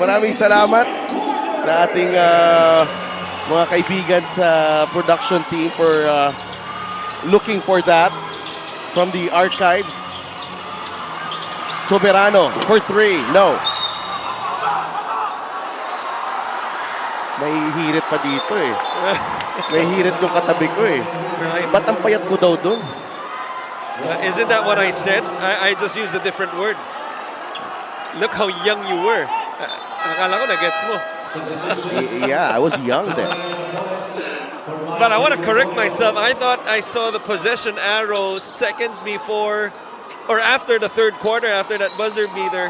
maraming salamat sa ating mga kaibigan sa production team for looking for that from the archives. Soberano for 3. No. May hirit pa dito eh. May hirit yung katabi ko eh. Ba't ang payat ko daw doon? Isn't that what I said? I just used a different word. Look how young you were. Akala ko na-gets mo. Yeah, I was young then. But I want to correct myself. I thought I saw the possession arrow seconds before or after the third quarter, after that buzzer beater.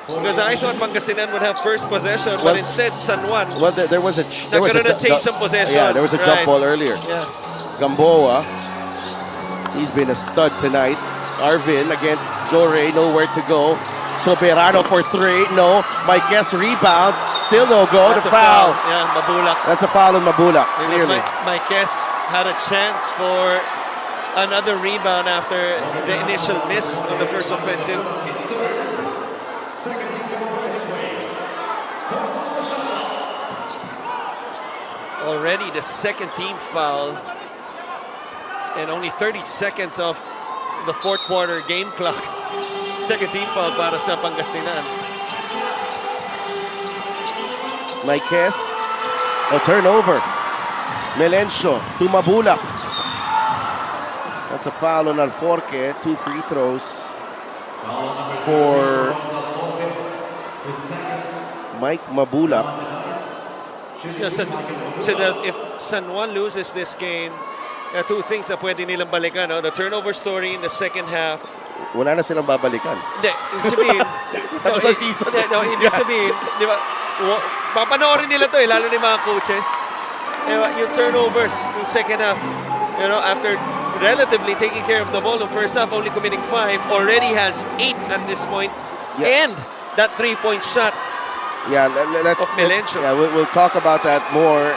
Because I thought Pangasinan would have first possession, but instead San Juan. Well, there was a change some possession. Yeah, there was a jump ball earlier. Yeah. Gamboa, he's been a stud tonight. Arvin against Jore, nowhere to go. Soberano for 3, no. Marquez rebound, still no go. That's The foul. Yeah, Mabulak. That's a foul on Mabulak, clearly. Marquez had a chance for another rebound after the initial miss on the first offensive. Already the second team foul and only 30 seconds of the fourth quarter game clock. Second team foul para sa Pangasinan. Marquez, a turnover. Melencio to Mabulak. That's a foul on Alforque. 2 free throws for Mike Mabulak. Yes, so that if San Juan loses this game, there are 2 things na pwede nilang balikan. No? The turnover story in the second half. Wala na silang babalikan. Hindi, ibig sabihin. Tapos sa season. Ibig sabihin, di ba, papanoorin nila to lalo ni mga coaches. Diba, yung turnovers in second half, you know, after relatively taking care of the ball in first half, only committing 5, already has 8 at this point. Yeah. And that 3-point shot. Yeah, we'll talk about that more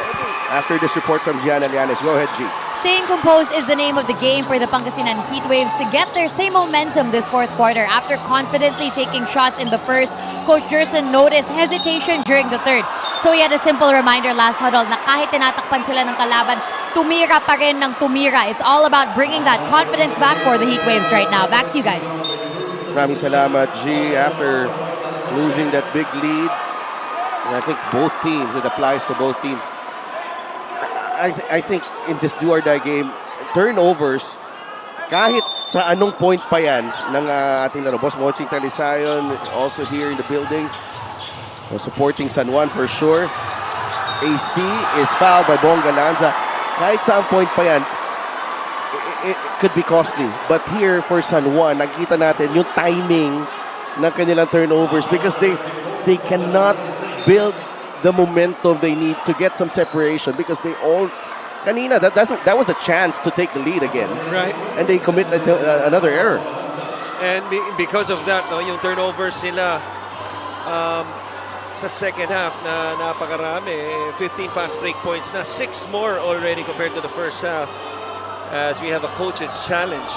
after this report from Gianna Llanes. Go ahead, G. Staying composed is the name of the game for the Pangasinan Heatwaves to get their same momentum this fourth quarter. After confidently taking shots in the first, Coach Jerson noticed hesitation during the third. So he had a simple reminder last huddle na kahit tinatakpan sila ng kalaban, tumira pa rin ng tumira. It's all about bringing that confidence back for the Heatwaves right now. Back to you guys. Maraming salamat, G. After losing that big lead, and I think both teams, it applies to both teams. I think in this do-or-die game, turnovers, kahit sa anong point pa yan ng ating laro. Boss Monching Talisayon, also here in the building, supporting San Juan for sure. AC is fouled by Bonga Lanza. Kahit saan point pa yan, it could be costly. But here for San Juan, nakikita natin yung timing ng kanilang turnovers because they cannot build the momentum they need to get some separation because they all kanina that was a chance to take the lead again, right? And they commit another error, and because of that, no, yung turnovers nila sa second half na napakarami, 15 fast break points na, 6 more already compared to the first half, as we have a coach's challenge.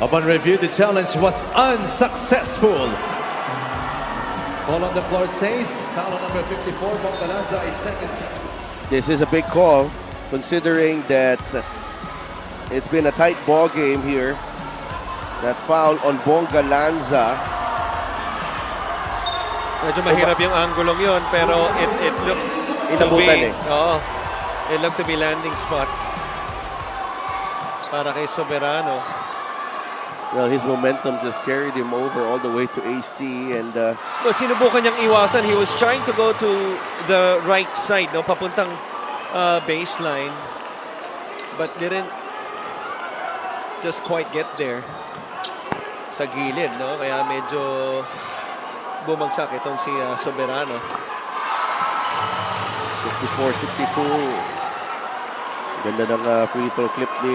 Upon review, the challenge was unsuccessful. Ball on the floor stays. Foul on number 54, Bonga Lanza is second. This is a big call, considering that it's been a tight ball game here. That foul on Bonga Lanza. Medyo mahirap yung anggulong yun, pero it looked to be, it looked to be landing spot para kay Soberano. Well, his momentum just carried him over all the way to AC, and sinubukan niyang iwasan. He was trying to go to the right side, no, papuntang baseline, but didn't just quite get there sa gilid, no? Kaya medyo bumagsak itong si Soberano. 64-62. Ganda ng free throw clip ni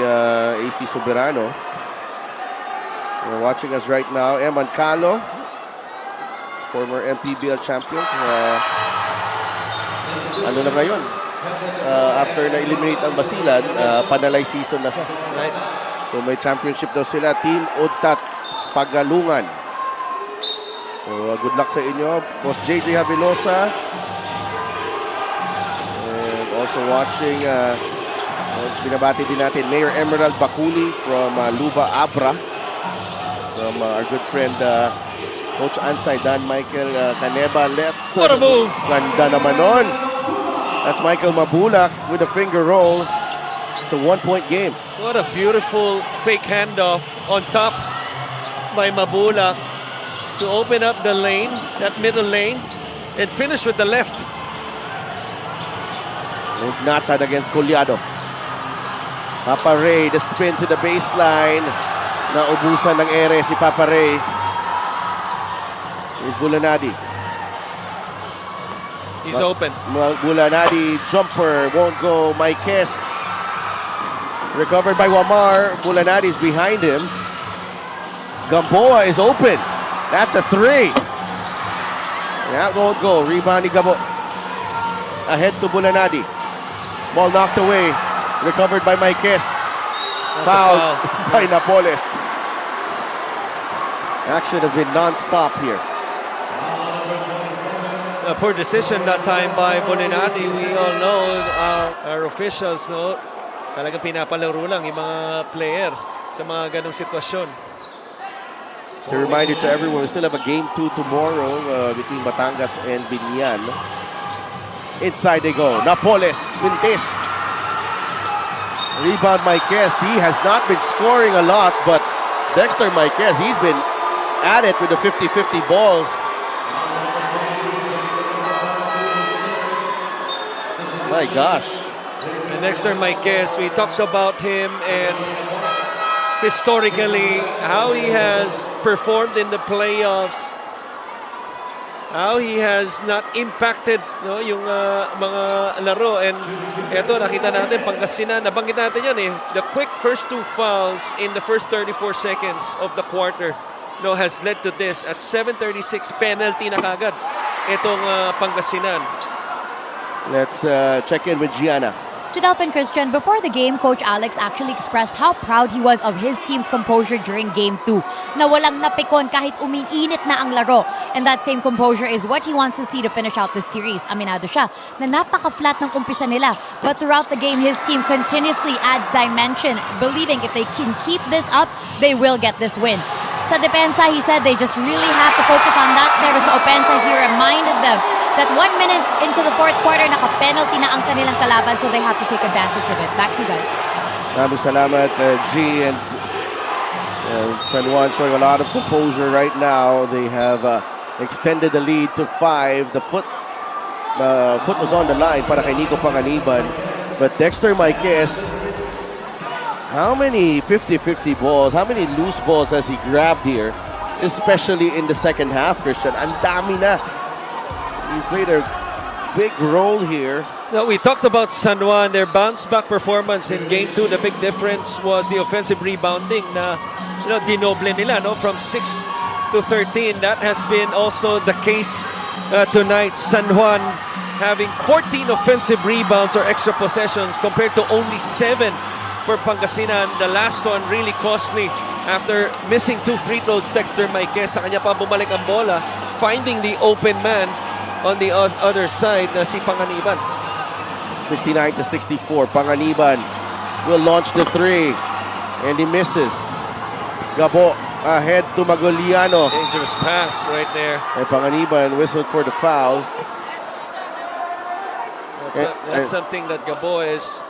AC Soberano. You're watching us right now, Eman Calo, former MPBL champions. Ano na ngayon? After na-eliminate ang Basilan, panalay season na siya. Right. So may championship daw sila, Team Udtat Pagalungan. So good luck sa inyo, Boss JJ Habilosa. And also watching, binabati din natin Mayor Emerald Bakuli from Luba Abra. From our good friend Coach Ansay, Dan Michael Caneba. What a move! Ganda naman nun. That's Michael Mabulak with a finger roll. It's a 1-point game. What a beautiful fake handoff on top by Mabulak to open up the lane, that middle lane, and finish with the left. Nathan against Collado. Papa Ray, the spin to the baseline. Naubusan ng ere si Papa Ray. Here's Bulanadi. He's open. Bulanadi, jumper, won't go. Maikes. Recovered by Wamar. Bulanadi is behind him. Gamboa is open. That's a 3. That won't go. Rebound ni Gabo. Ahead to Bulanadi. Ball knocked away. Recovered by Maikes. Fouled by Napoles. Action has been non-stop here. A poor decision that time by Bulinati. We all know our officials, no? Talagang pinapalaro lang yung mga player sa mga ganong sitwasyon. It's a reminder to everyone, we still have a game 2 tomorrow between Batangas and Binyan. Inside they go. Napoles, Mintes. Rebound Maikes. He has not been scoring a lot, but Dexter Maikes, he's been at it with the 50-50 balls. My gosh. And Dexter Maikes, we talked about him and historically how he has performed in the playoffs, how he has not impacted, no, yung mga laro. And eto, nakita natin Pangasinan, nabanggit natin yan eh, the quick first 2 fouls in the first 34 seconds of the quarter, no, has led to this. At 7:36 penalty na kagad itong Pangasinan. Let's check in with Gianna. Si Delphin Christian, before the game, Coach Alex actually expressed how proud he was of his team's composure during Game 2. Na walang napikon kahit umiinit na ang laro. And that same composure is what he wants to see to finish out this series. Aminado siya na napaka-flat ng umpisa nila. But throughout the game, his team continuously adds dimension, believing if they can keep this up, they will get this win. Sa depensa, he said they just really have to focus on that. Pero sa opensa, he reminded them that 1 minute into the fourth quarter, naka-penalty na ang kanilang kalaban, so they have to take advantage of it. Back to you guys. Maraming salamat, G. And San Juan showing a lot of composure right now. They have extended the lead to 5. The foot was on the line para kay Nico Panganiban. But Dexter Maikes, how many 50-50 balls, how many loose balls has he grabbed here? Especially in the second half, Christian. Ang dami na. He's played a big role here. Now, we talked about San Juan, their bounce-back performance in Game 2. The big difference was the offensive rebounding na dinoble nila, no? From 6 to 13. That has been also the case tonight. San Juan having 14 offensive rebounds or extra possessions compared to only 7 for Pangasinan. The last one really costly after missing 2 free throws. Dexter Maikes, sa kanya pa bumalik ang bola, finding the open man on the other side na si Panganiban. 69-64. Panganiban will launch the 3. And he misses. Gabo ahead to Magoliano. Dangerous pass right there. And Panganiban whistled for the foul. That's something that Gabo is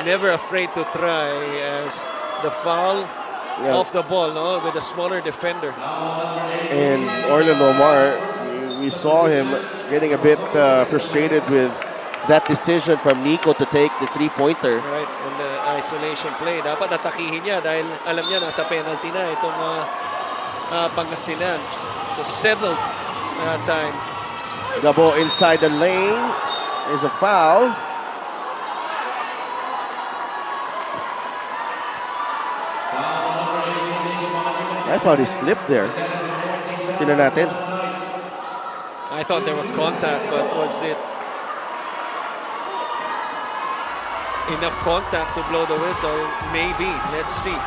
never afraid to try, as the foul off the ball, no, with a smaller defender. And Orlando Omar, we saw him getting a bit frustrated with that decision from Nico to take the 3-pointer. Right, and the isolation play. Dapat atakihin niya dahil alam niya nasa penalty na itong Pangasinan. So settled that time. Gabo inside the lane. There's a foul. I thought he slipped there. Tingnan natin. I thought there was contact, but was it enough contact to blow the whistle? Maybe. Let's see.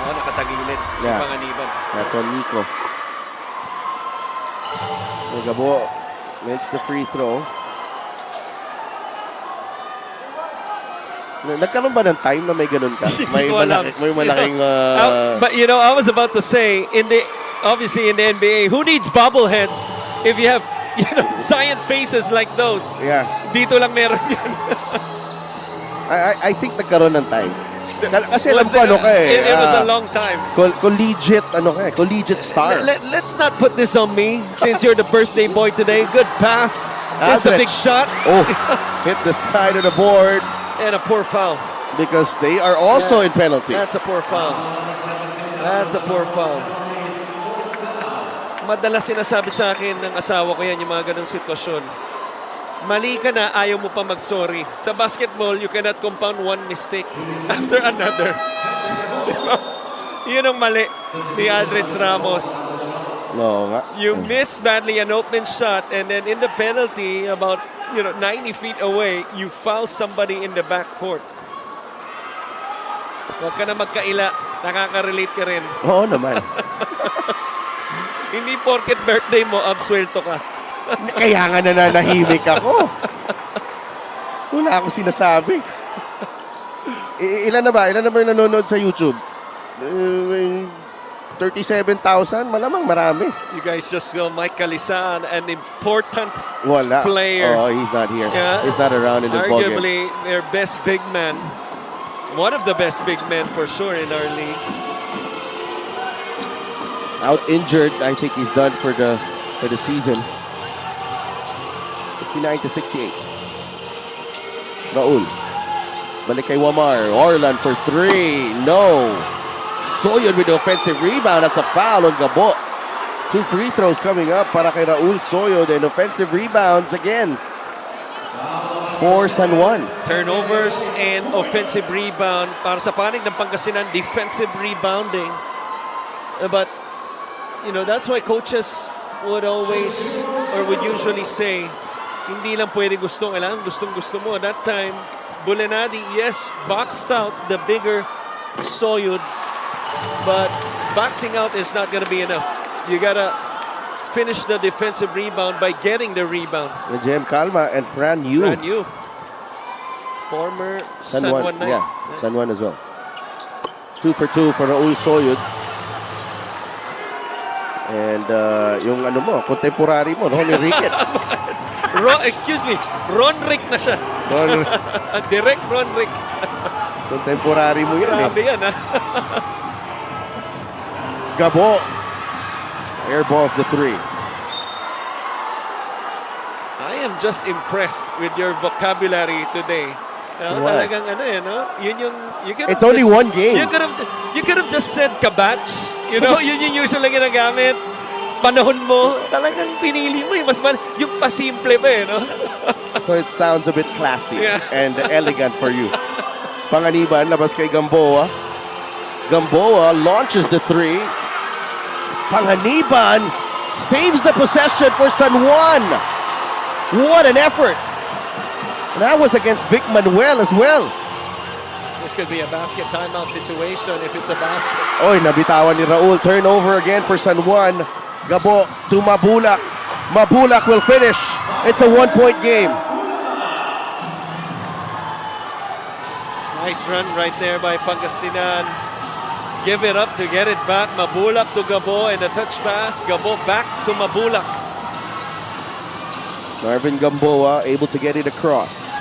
Nakatagilid si Panganiban. That's on Nico. Gabo makes the free throw. Nagkaroon ba ng time na may ganun ka? May malaking... But you know, I was about to say, obviously in the NBA, who needs bobbleheads if you have giant faces like those? Yeah. Dito lang meron yan. I think nagkaroon ng time. Kasi alam ko It was a long time. Collegiate star. Let's not put this on me since you're the birthday boy today. Good pass. That's a big shot. Oh, hit the side of the board. And a poor foul. Because they are also in penalty. That's a poor foul. That's a poor foul. Madalas sinasabi sa akin ng asawa ko yan, yung mga ganong sitwasyon. Mali ka na, ayaw mo pa mag-sorry. Sa basketball, you cannot compound one mistake after another. Yun ang mali ni Aldrich Ramos. No, nga. You miss badly an open shot and then in the penalty, about 90 feet away, you foul somebody in the backcourt. Huwag ka na magkaila. Nakaka-relate ka rin. Oo naman. Hindi porket birthday mo, absuelto ka. Kaya nga nananahimik ako. Wala akong sinasabi. Ilan na ba yung nanonood sa YouTube? 37,000? Malamang marami. You guys just go, Mike Calisan, an important Wala. player. Oh, he's not here. Yeah. He's not around in this ballgame. Arguably, their best big man. One of the best big men for sure in our league. Out injured, I think he's done for the season. 69-68. Raul. Balik kay Wamar. Orlan for three. No. Soyod with the offensive rebound. That's a foul on Gabo. 2 free throws coming up para kay Raul Soyod and offensive rebounds again for San Juan. Turnovers and offensive rebound. Para sa panig ng Pangasinan, defensive rebounding. But, that's why coaches would always, or would usually say, hindi lang pwede gustong mo. That time, Bulenadi, yes, boxed out the bigger Soyud, but boxing out is not going to be enough. You got to finish the defensive rebound by getting the rebound. Jem Calma and Fran Yu. Former San Juan Knight. Yeah, San Juan as well. 2 for 2 for Raul Soyud. And yung contemporary mo, Ronnie Ricketts. Excuse me, Ronrick na siya. Direct Ronrick. Contemporary mo yan. Grabe yan, ha? Gabo airballs the 3. I am just impressed with your vocabulary today. What? Talagang It's only one game. You could have just said kabach. Yun yung usual lang ginagamit. Panahon mo, talagang pinili mo yung pasimple ba So it sounds a bit classy Yeah. and elegant for you. Panganiban, labas kay Gamboa. Gamboa launches the 3. Panganiban saves the possession for San Juan. What an effort. And that was against Vic Manuel as well. This could be a basket timeout situation if it's a basket. Oy, nabitawan ni Raul. Turnover again for San Juan. Gabo to Mabulak. Mabulak will finish. It's a 1-point game. Nice run right there by Pangasinan. Give it up to get it back. Mabulak to Gabo and a touch pass. Gabo back to Mabulak. Marvin Gamboa able to get it across.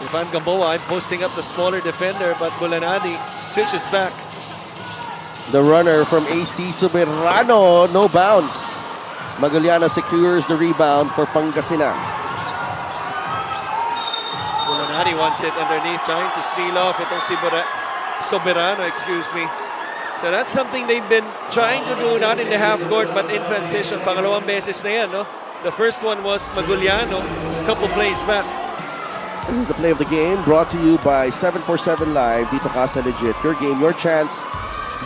If I'm Gamboa, I'm posting up the smaller defender, but Bulanadi switches back. The runner from AC Soberano, no bounce. Magaliana secures the rebound for Pangasinan. Bulanadi wants it underneath, trying to seal off itong si Soberano, So that's something they've been trying to do, not in the half court, but in transition. Pangalawang beses na yan, no? The first one was Maguliano, a couple plays back. This is the play of the game, brought to you by 747 Live. Dito ka sa Legit. Your game, your chance,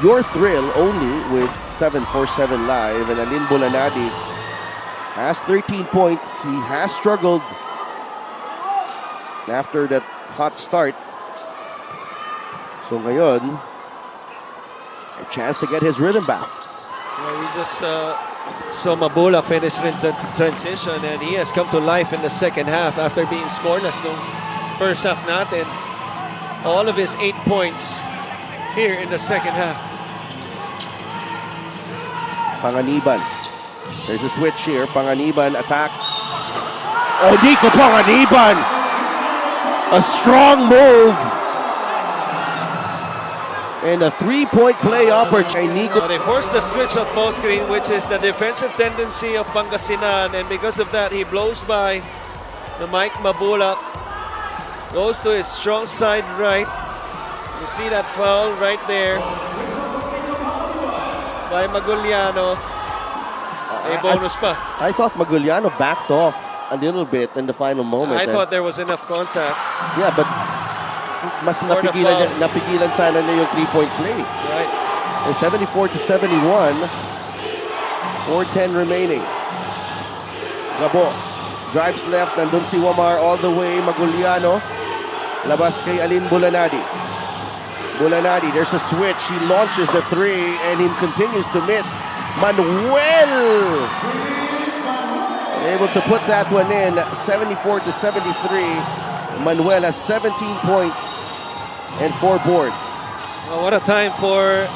your thrill, only with 747 Live. And Alin Bulanadi has 13 points. He has struggled after that hot start. So ngayon, a chance to get his rhythm back. We just So Mabula finished in transition and he has come to life in the second half after being scoreless nung first half natin. All of his 8 points here in the second half. Panganiban. There's a switch here. Panganiban attacks. Oh, Nico Panganiban! A strong move. And a three-point play opportunity. They forced the switch of ball screen, which is the defensive tendency of Pangasinan, and because of that, he blows by the Mike Mabula. Goes to his strong side right. You see that foul right there by Maguliano. A bonus pa. I thought Maguliano backed off a little bit in the final moment. I thought there was enough contact. Yeah, but mas For the napigilan sana niya yung three-point play. Right. And 74-71. 4:10 remaining. Gabo drives left. Nandun si Wamar all the way. Maguliano. Labas kay Alin Bulanadi. Bulanadi, there's a switch. He launches the three and he continues to miss. Manuel able to put that one in. 74-73. Manuel has 17 points and 4 boards. Well, what a time for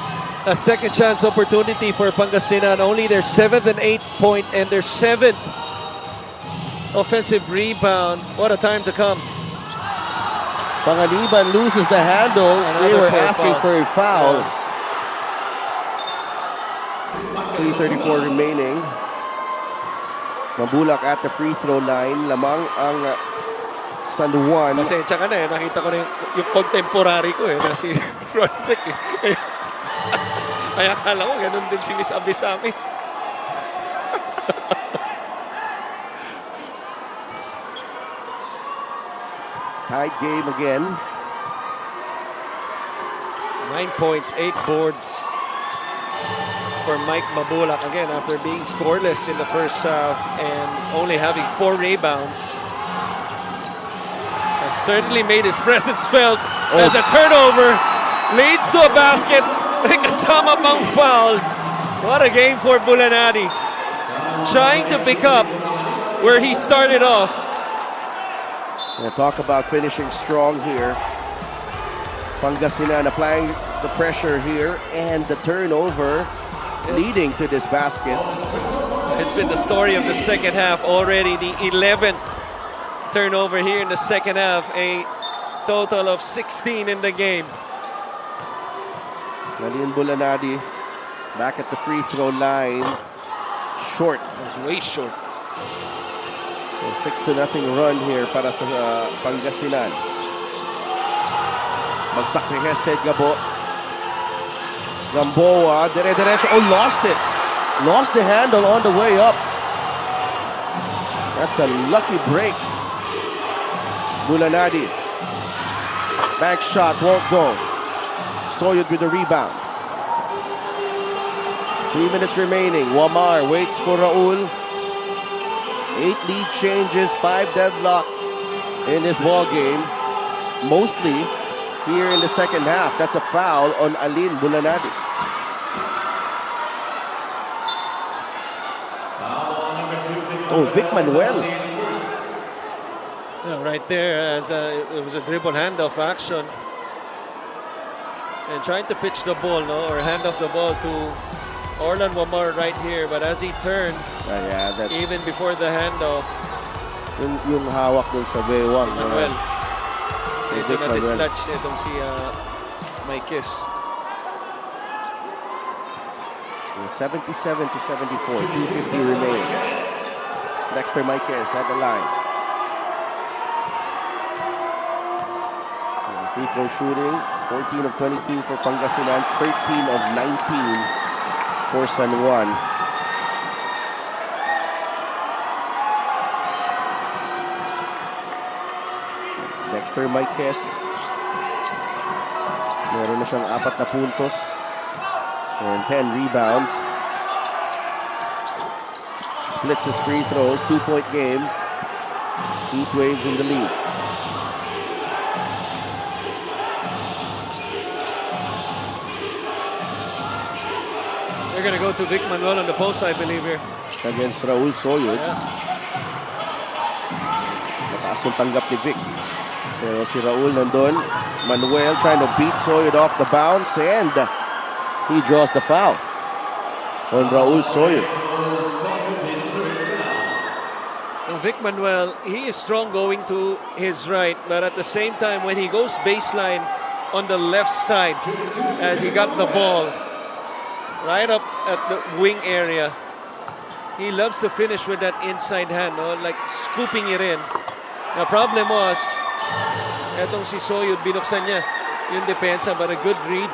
a second chance opportunity for Pangasinan. Only their 7th and 8th point and their 7th offensive rebound. What a time to come. Panganiban loses the handle. They were asking for a foul. 3:34 remaining. Mabulak at the free throw line. Lamang ang San Juan. Pasensya ka na eh. Nakita ko na yung contemporary ko eh. Na si Roderick eh. Kaya akala ko ganun din si Miss Abisamis. Tied game again. 9 points, 8 boards for Mike Mabulak. Again, after being scoreless in the first half and only having 4 rebounds. Has certainly made his presence felt as a turnover leads to a basket. May kasama pang foul. What a game for Bulanadi. Trying to pick up where he started off. Talk about finishing strong here. Pangasinan applying the pressure here and the turnover leading to this basket. It's been the story of the second half already. The 11th turnover here in the second half. A total of 16 in the game. Alin Bulanadi back at the free throw line. Short. Way short. 6-0 run here para sa Pangasinan. Bagsak si Hesed Gabo. Gamboa, dire-diretso. Oh, lost it. Lost the handle on the way up. That's a lucky break. Bulanadi. Back shot won't go. Soyud with the rebound. 3 minutes remaining. Wamar waits for Raul. 8 lead changes, 5 deadlocks in this ball game. Mostly here in the second half. That's a foul on Alin Bulanadi. Oh, Vic Manuel. Yeah, right there, as it was a dribble handoff action. And trying to pitch the ball, no, or hand off the ball to Orlan Wamar right here. But as he turned, Yeah, that even before the handoff, yung hawak dun sa bewang. Manuel, medyo Vic Manuel. na-dislodge itong si Maikis. 77-74, 2:50 remaining. Dexter Maikes at the line. Free throw shooting, 14 of 22 for Pangasinan, 13 of 19 for San Juan. Dexter Maikes, meron na siyang 4 na puntos and 10 rebounds. Splits his free throws, 2-point game. Heat Waves in the lead. They're going to go to Vic Manuel on the post, I believe here. Against Raul Soyud. Mataas yung tanggap ni Vic. Pero si Raul nandun. Manuel trying to beat Soyud off the bounce, and he draws the foul on Raul Soyud. Vic Manuel, he is strong going to his right, but at the same time, when he goes baseline on the left side, as he got the ball right up at the wing area, he loves to finish with that inside hand, no? Like scooping it in. The problem was, etong si Soyud, binuksan niya yung depensa, but a good read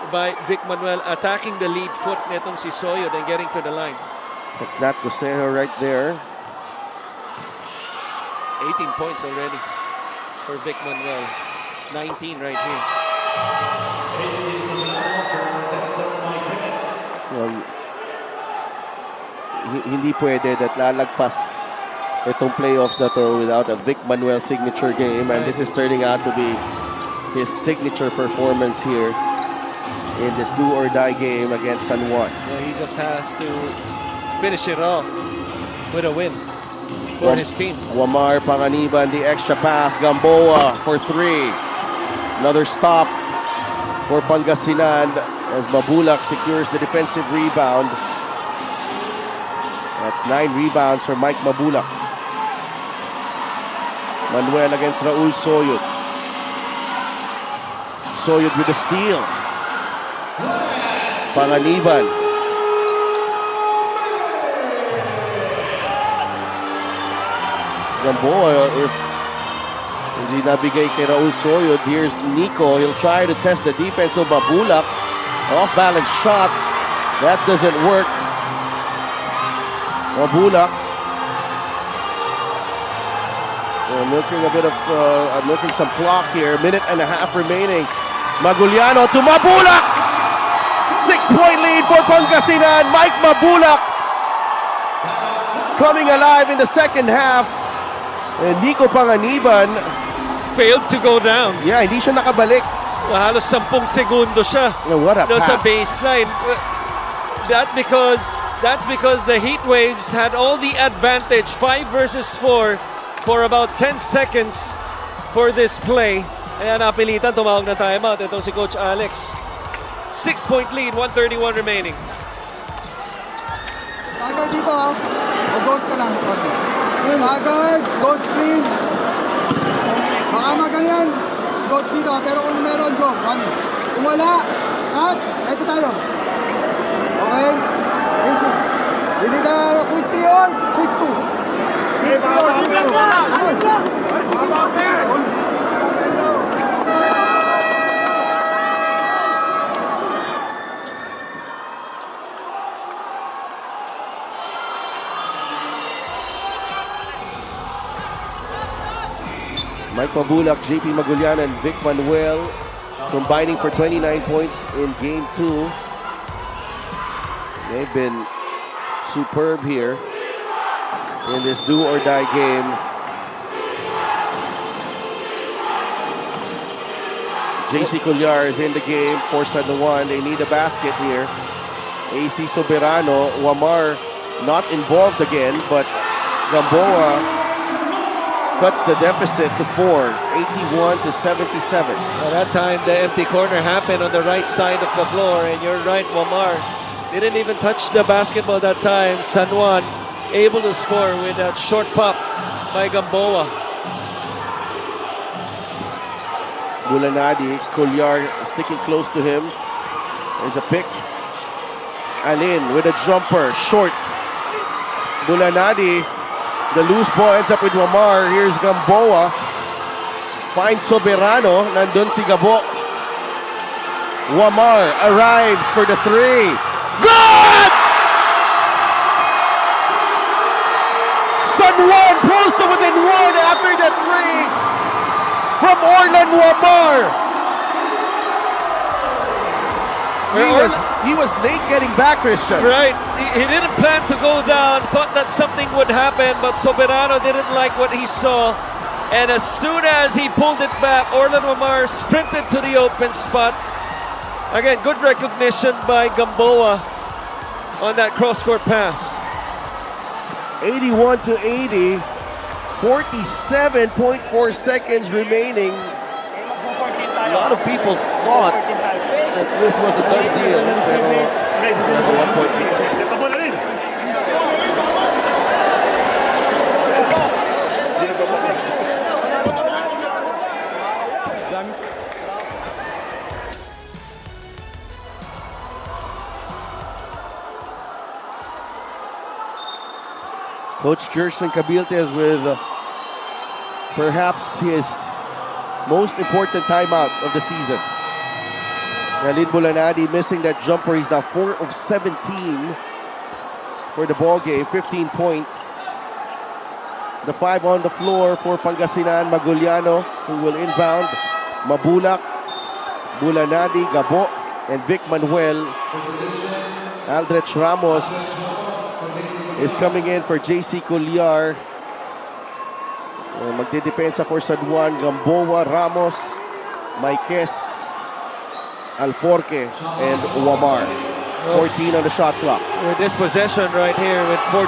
by Vic Manuel attacking the lead foot netong si Soyud and getting to the line. That's Nat Cosejo right there. 18 points already for Vic Manuel. 19 right here. Well, hindi pwede that lalagpas itong playoffs na to without a Vic Manuel signature game, and this is turning out to be his signature performance here in this do-or-die game against San Juan. Yeah, he just has to finish it off with a win for his team. Wamar Panganiban, the extra pass. Gamboa for three. Another stop for Pangasinan as Mabulak secures the defensive rebound. That's 9 rebounds for Mike Mabulak. Manuel against Raul Soyud. Soyud with the steal. Panganiban. Gamboa, if hindi nabigay kay Raul Soyud, here's Nico. He'll try to test the defense of Mabulak. Off-balance shot. That doesn't work. Mabulak. Milking some clock here. Minute and a half remaining. Maguliano to Mabulak. 6-point lead for Pangasinan. Mike Mabulak coming alive in the second half. And Nico Panganiban Failed to go down. Yeah, hindi siya nakabalik. Halos 10 segundo siya. What a pass. Sa baseline. That's because the Heat Waves had all the advantage, 5 versus 4, for about 10 seconds for this play. Kaya napilitan, tumawag na timeout. Ito si Coach Alex. 6-point lead, 1:31 remaining. Tagay dito ha. Mag-goals ka lang. Tagay, go screen. Baka maganyan. Go dito, pero kung meron, go. One. Kung wala, cut. Ito tayo. Okay? Easy. Hindi na quick 3 on, quick 2. Mike Mabulak, JP Magulian, and Vic Manuel combining for 29 points in Game 2. They've been superb here in this do-or-die game. JC Collar is in the game for San Juan. They need a basket here. AC Soberano, Wamar not involved again, but Gamboa cuts the deficit to 4, 81-77. At that time, the empty corner happened on the right side of the floor, and you're right, Wamar didn't even touch the basketball that time. San Juan able to score with that short pop by Gamboa. Bulanadi, Collar sticking close to him. There's a pick. Alin with a jumper, short. Bulanadi, the loose ball ends up with Wamar. Here's Gamboa. Finds Soberano. Nandun si Gabo. Wamar arrives for the 3. Good! San Juan pulls to within 1 after the 3 from Orlan Wamar. He was late getting back, Christian. Right, he didn't plan to go down, thought that something would happen, but Soberano didn't like what he saw. And as soon as he pulled it back, Orlan Wamar sprinted to the open spot. Again, good recognition by Gamboa on that cross-court pass. 81 to 80. 47.4 seconds remaining. A lot of people thought that this was a done deal. Pero there's a 1-point lead. Coach Jerson Cabiltes with perhaps his most important timeout of the season. Nalin Bulanadi missing that jumper. He's now 4 of 17 for the ball game, 15 points. The 5 on the floor for Pangasinan, Maguliano, who will inbound. Mabulak, Bulanadi, Gabo, and Vic Manuel. Aldrich Ramos is coming in for JC Colliar. Magdidepensa for San Juan, Gamboa, Ramos, Maiques, Alforque, and Wamar. 14 on the shot clock. With this possession right here with 14,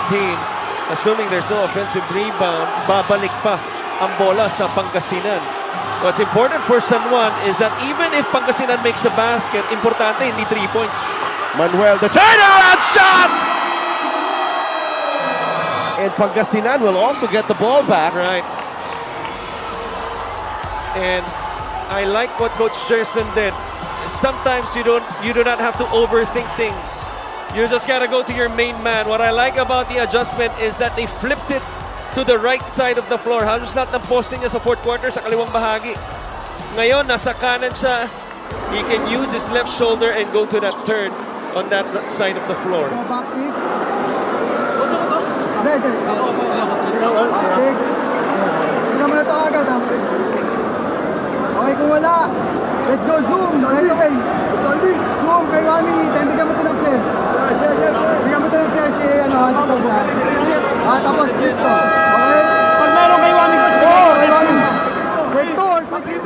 assuming there's no offensive rebound, babalik pa ang bola sa Pangasinan. What's important for San Juan is that even if Pangasinan makes the basket, importante hindi 3 points. Manuel, the turnaround shot! And Pangasinan will also get the ball back. Right. And I like what Coach Jerson did. Sometimes you do not have to overthink things. You just gotta go to your main man. What I like about the adjustment is that they flipped it to the right side of the floor. Halos lahat ng posting niya sa fourth quarter sa kaliwang bahagi. Ngayon, nasa kanan siya. He can use his left shoulder and go to that turn on that side of the floor. Back pick. Hindi. Back pick. Sila mo na ito agad, ha? Okay, kung wala, let's go zoom right away. Zoom kay Rami, then bigyan mo ito ng play. Bigyan mo ito ng play si Hadi Fogla. Tapos dito. Okay? Pag meron kay Wami ko, Oo, kay Rami. Wait to, quick.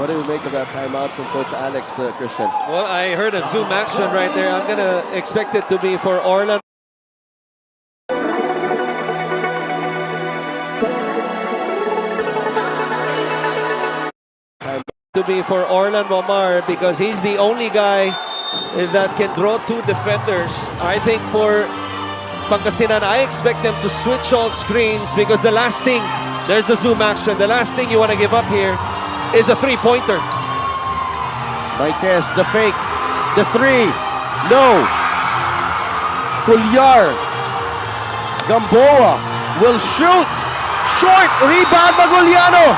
What do you make of that timeout from Coach Alex, Christian? Well, I heard a zoom action right there. I'm gonna expect it to be for Orlan. To be for Orlan Momar because he's the only guy that can draw 2 defenders. I think for Pangasinan, I expect them to switch all screens because the last thing, there's the zoom action, the last thing you want to give up here is a 3-pointer. Maiques, the fake, the 3, no. Colliar, Gamboa will shoot, short, rebound Maguliano.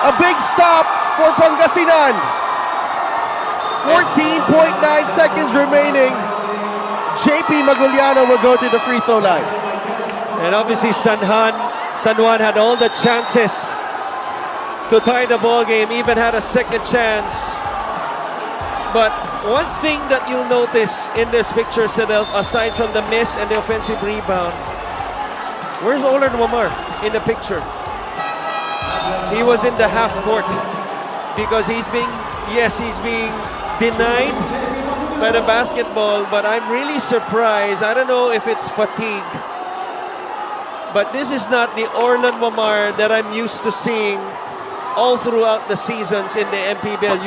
A big stop for Pangasinan. 14.9 seconds remaining. JP Maguliano will go to the free throw line. And obviously San Juan had all the chances to tie the ball game, even had a second chance. But one thing that you'll notice in this picture, Sedel, aside from the miss and the offensive rebound, where's Orlan Wamar in the picture? He was in the half court because he's being denied by the basketball, but I'm really surprised. I don't know if it's fatigue, but this is not the Orlan Wamar that I'm used to seeing all throughout the seasons in the MPBL.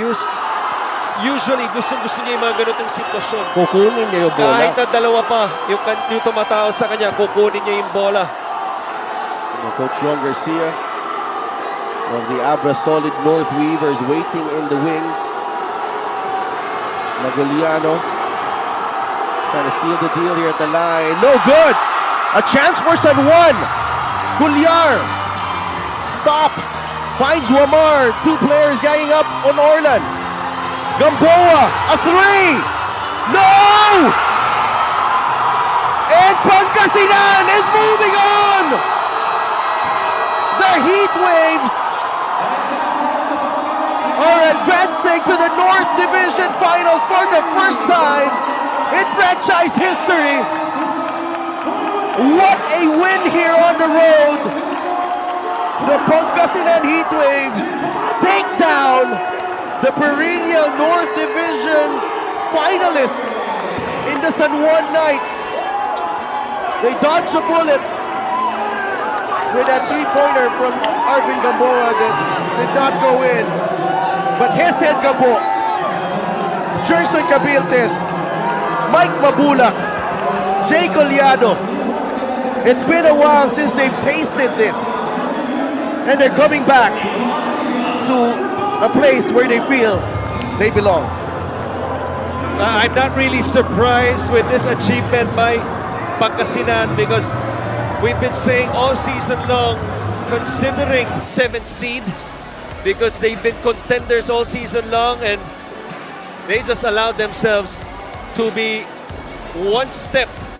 Usually, gusto niya yung mga ganitong sitwasyon. Kukunin niya yung bola. Kahit na dalawa pa, yung tumatao sa kanya, kukunin niya yung bola. Coach Juan Garcia of the Abra Solid North Weavers waiting in the wings. Maguliano trying to seal the deal here at the line. No good! A chance for San Juan. Colliar stops. Finds Wamar. 2 players ganging up on Orlan. Gamboa, a 3. No! And Pangasinan is moving on! The Heat Waves are advancing to the North Division Finals for the first time in franchise history. What a win here on the road! The Pangasinan Heatwaves take down the perennial North Division finalists in the San Juan Knights. They dodged a bullet with that three-pointer from Arvin Gamboa that did not go in. But his head Gambo, Jerson Cabiltes, Mike Mabulak, Jay Collado. It's been a while since they've tasted this. And they're coming back to a place where they feel they belong. I'm not really surprised with this achievement by Pangasinan because we've been saying all season long, considering 7th seed, because they've been contenders all season long and they just allowed themselves to be one step